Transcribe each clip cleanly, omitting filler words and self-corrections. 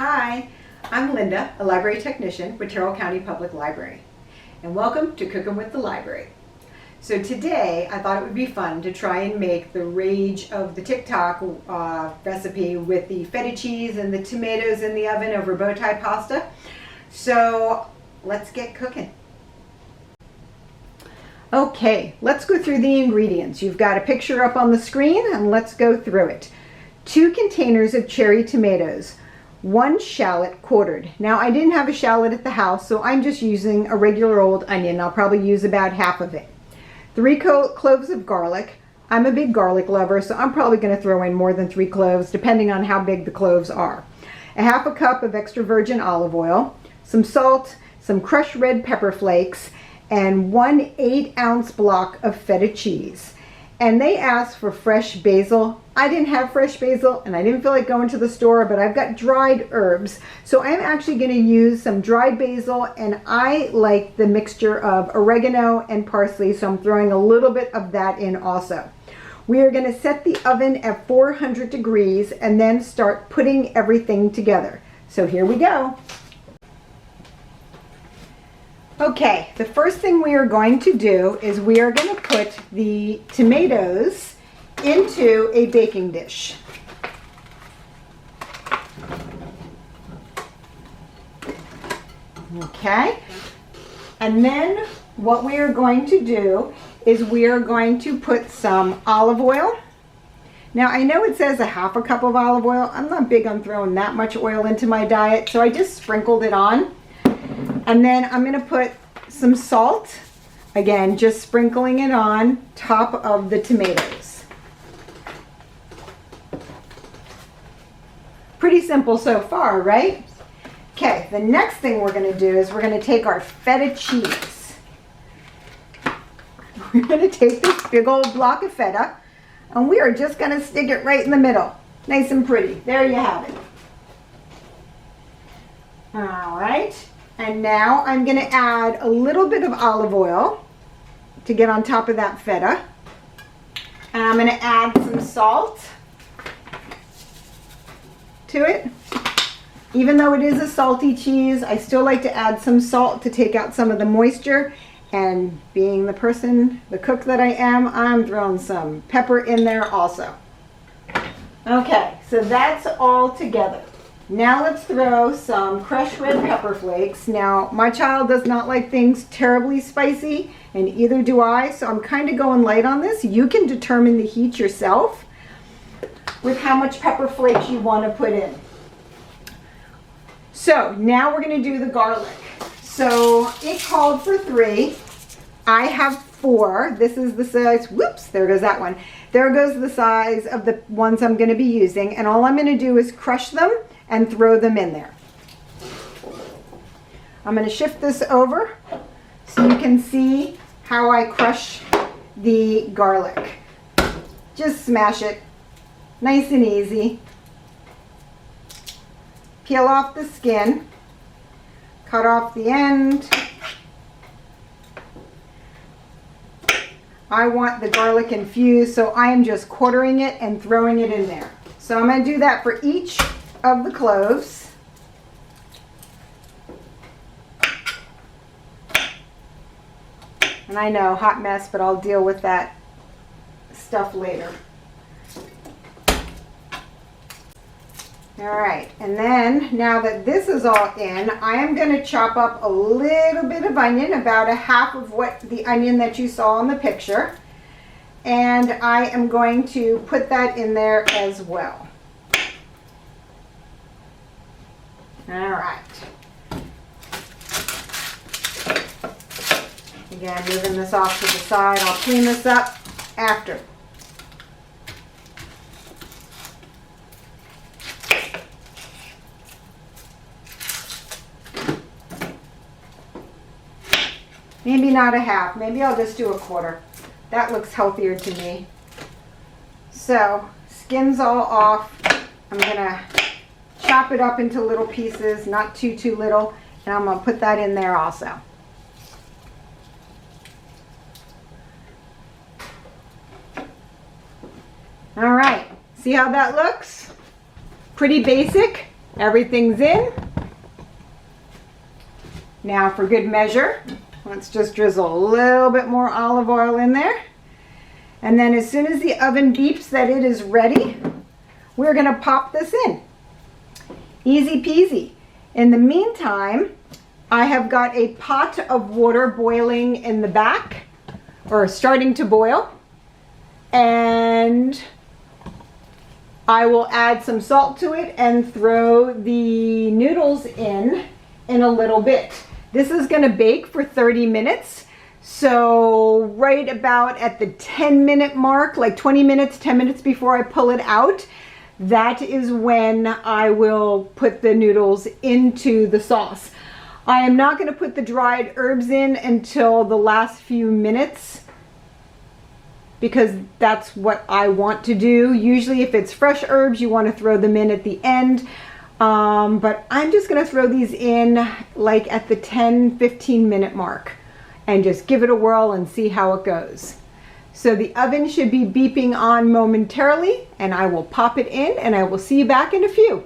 Hi, I'm Lynda, a library technician with Tyrrell County Public Library, and welcome to Cooking with the Library. So today I thought it would be fun to try and make the rage of the TikTok recipe with the feta cheese and the tomatoes in the oven over bow tie pasta. So let's get cooking. Okay, let's go through the ingredients. You've got a picture up on the screen and let's go through it. 2 containers of cherry tomatoes, 1 shallot quartered. Now I didn't have a shallot at the house, so I'm just using a regular old onion. I'll probably use about half of it. 3 cloves of garlic. I'm a big garlic lover, so I'm probably going to throw in more than 3 cloves, depending on how big the cloves are. A half a cup of extra virgin olive oil, some salt, some crushed red pepper flakes, and 1 8-ounce block of feta cheese. And they asked for fresh basil. I didn't have fresh basil and I didn't feel like going to the store, but I've got dried herbs. So I'm actually going to use some dried basil, and I like the mixture of oregano and parsley, so I'm throwing a little bit of that in also. We are going to set the oven at 400 degrees and then start putting everything together. So here we go. Okay, the first thing we are going to do is we are going to put the tomatoes into a baking dish. Okay, and then what we are going to do is we are going to put some olive oil. Now I know it says a half a cup of olive oil. I'm not big on throwing that much oil into my diet, so I just sprinkled it on. And then I'm going to put some salt, again just sprinkling it on top of the tomatoes. Pretty simple so far, right? Okay, the next thing we're going to do is we're going to take our feta cheese. We're going to take this big old block of feta and we are just going to stick it right in the middle. Nice and pretty. There you have it. All right. And now I'm going to add a little bit of olive oil to get on top of that feta. And I'm going to add some salt to it. Even though it is a salty cheese, I still like to add some salt to take out some of the moisture. And being the cook that I am, I'm throwing some pepper in there also. Okay, so that's all together. Now let's throw some crushed red pepper flakes. Now my child does not like things terribly spicy, and either do I, so I'm kind of going light on this. You can determine the heat yourself with how much pepper flakes you want to put in. So now we're going to do the garlic. So it called for 3. I have 4. This is the size, whoops, there goes that one. There goes the size of the ones I'm going to be using, and all I'm going to do is crush them and throw them in there. I'm going to shift this over so you can see how I crush the garlic. Just smash it, nice and easy. Peel off the skin, cut off the end. I want the garlic infused, so I am just quartering it and throwing it in there. So I'm going to do that for each of the cloves. And I know, hot mess, but I'll deal with that stuff later. All right, and then now that this is all in, I am going to chop up a little bit of onion, about a half of what the onion that you saw in the picture. And I am going to put that in there as well. All right. Again, moving this off to the side. I'll clean this up after. Maybe not a half. Maybe I'll just do a quarter. That looks healthier to me. So, skin's all off. I'm going to chop it up into little pieces, not too little, and I'm going to put that in there also. All right, see how that looks? Pretty basic Everything's in. Now for good measure, let's just drizzle a little bit more olive oil in there. And then as soon as the oven beeps that it is ready, we're gonna pop this in. Easy peasy. In the meantime, I have got a pot of water boiling in the back, or starting to boil. And I will add some salt to it and throw the noodles in a little bit. This is gonna bake for 30 minutes. So right about at the 10-minute mark, like 20 minutes, 10 minutes before I pull it out, that is when I will put the noodles into the sauce. I am not gonna put the dried herbs in until the last few minutes, because that's what I want to do. Usually if it's fresh herbs, you want to throw them in at the end. But I'm just gonna throw these in like at the 10-15 minute mark and just give it a whirl and see how it goes. So the oven should be beeping on momentarily, and I will pop it in and I will see you back in a few.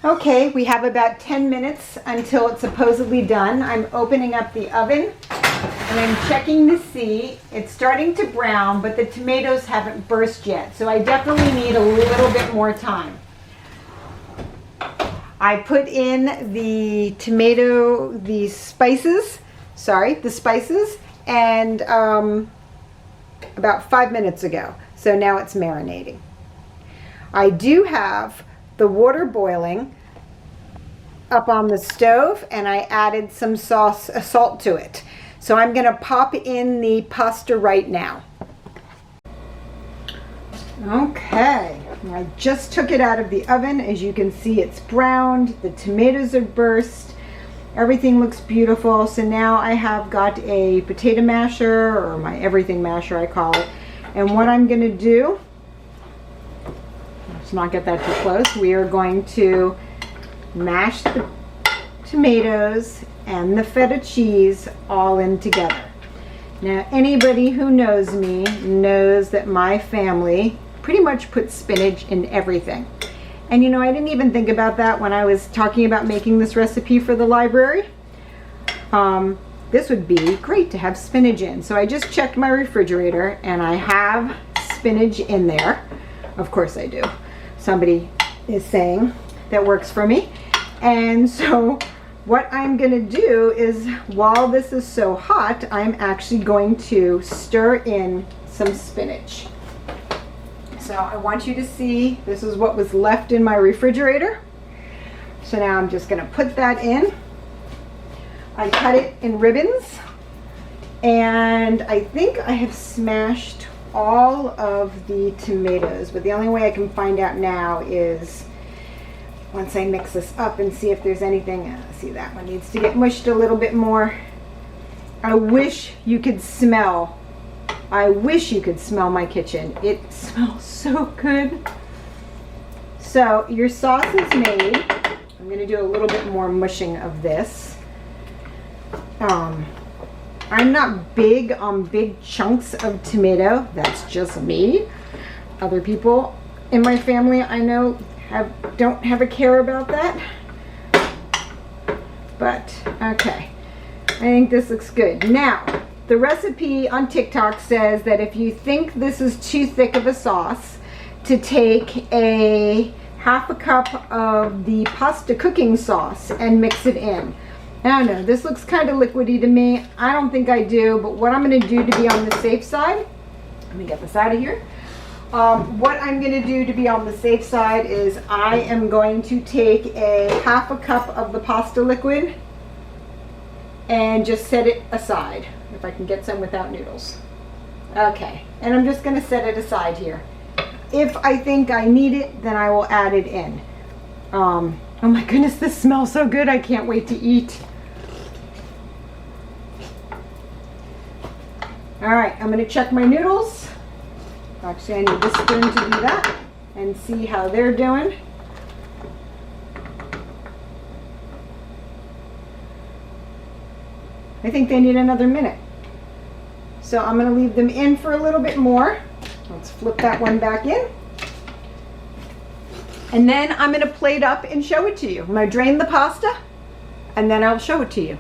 Okay, we have about 10 minutes until it's supposedly done. I'm opening up the oven and I'm checking to see. It's starting to brown, but the tomatoes haven't burst yet, so I definitely need a little bit more time. I put in the spices, and about 5 minutes ago. So now it's marinating. I do have the water boiling up on the stove, and I added some salt to it. So I'm gonna pop in the pasta right now. Okay, I just took it out of the oven. As you can see, it's browned, the tomatoes are burst, everything looks beautiful. So now I have got a potato masher, or my everything masher I call it. And what I'm gonna do, let's not get that too close, we are going to mash the tomatoes and the feta cheese all in together. Now anybody who knows me knows that my family pretty much puts spinach in everything. And you know, I didn't even think about that when I was talking about making this recipe for the library. This would be great to have spinach in. So I just checked my refrigerator and I have spinach in there. Of course I do. Somebody is saying that works for me. And so what I'm gonna do is, while this is so hot, I'm actually going to stir in some spinach. So I want you to see, this is what was left in my refrigerator. So now I'm just gonna put that in. I cut it in ribbons, and I think I have smashed all of the tomatoes, but the only way I can find out now is once I mix this up and see if there's anything. See, that one needs to get mushed a little bit more. I wish you could smell my kitchen. It smells so good. So your sauce is made. I'm going to do a little bit more mushing of this. I'm not big on big chunks of tomato. That's just me. Other people in my family I know don't have a care about that. But okay, I think this looks good. Now, the recipe on TikTok says that if you think this is too thick of a sauce, to take a half a cup of the pasta cooking sauce and mix it in. I don't know, this looks kind of liquidy to me. I don't think I do, but what I'm going to do to be on the safe side, let me get this out of here. What I'm going to do to be on the safe side is I am going to take a half a cup of the pasta liquid and just set it aside. If I can get some without noodles. Okay, and I'm just going to set it aside here. If I think I need it, then I will add it in. Oh my goodness, this smells so good. I can't wait to eat. All right, I'm going to check my noodles. Actually, I need this spoon to do that and see how they're doing. I think they need another minute. So I'm going to leave them in for a little bit more. Let's flip that one back in. And then I'm gonna plate up and show it to you. I'm gonna drain the pasta and then I'll show it to you.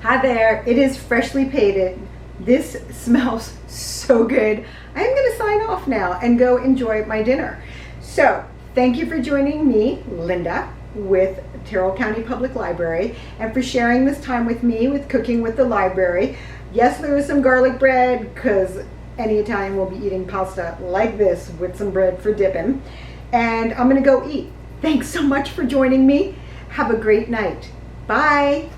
Hi there, it is freshly plated. This smells so good. I'm gonna sign off now and go enjoy my dinner. So, thank you for joining me, Lynda, with Tyrrell County Public Library, and for sharing this time with me with cooking with the library. Yes, there is some garlic bread, because any Italian will be eating pasta like this with some bread for dipping. And I'm gonna go eat. Thanks so much for joining me. Have a great night. Bye.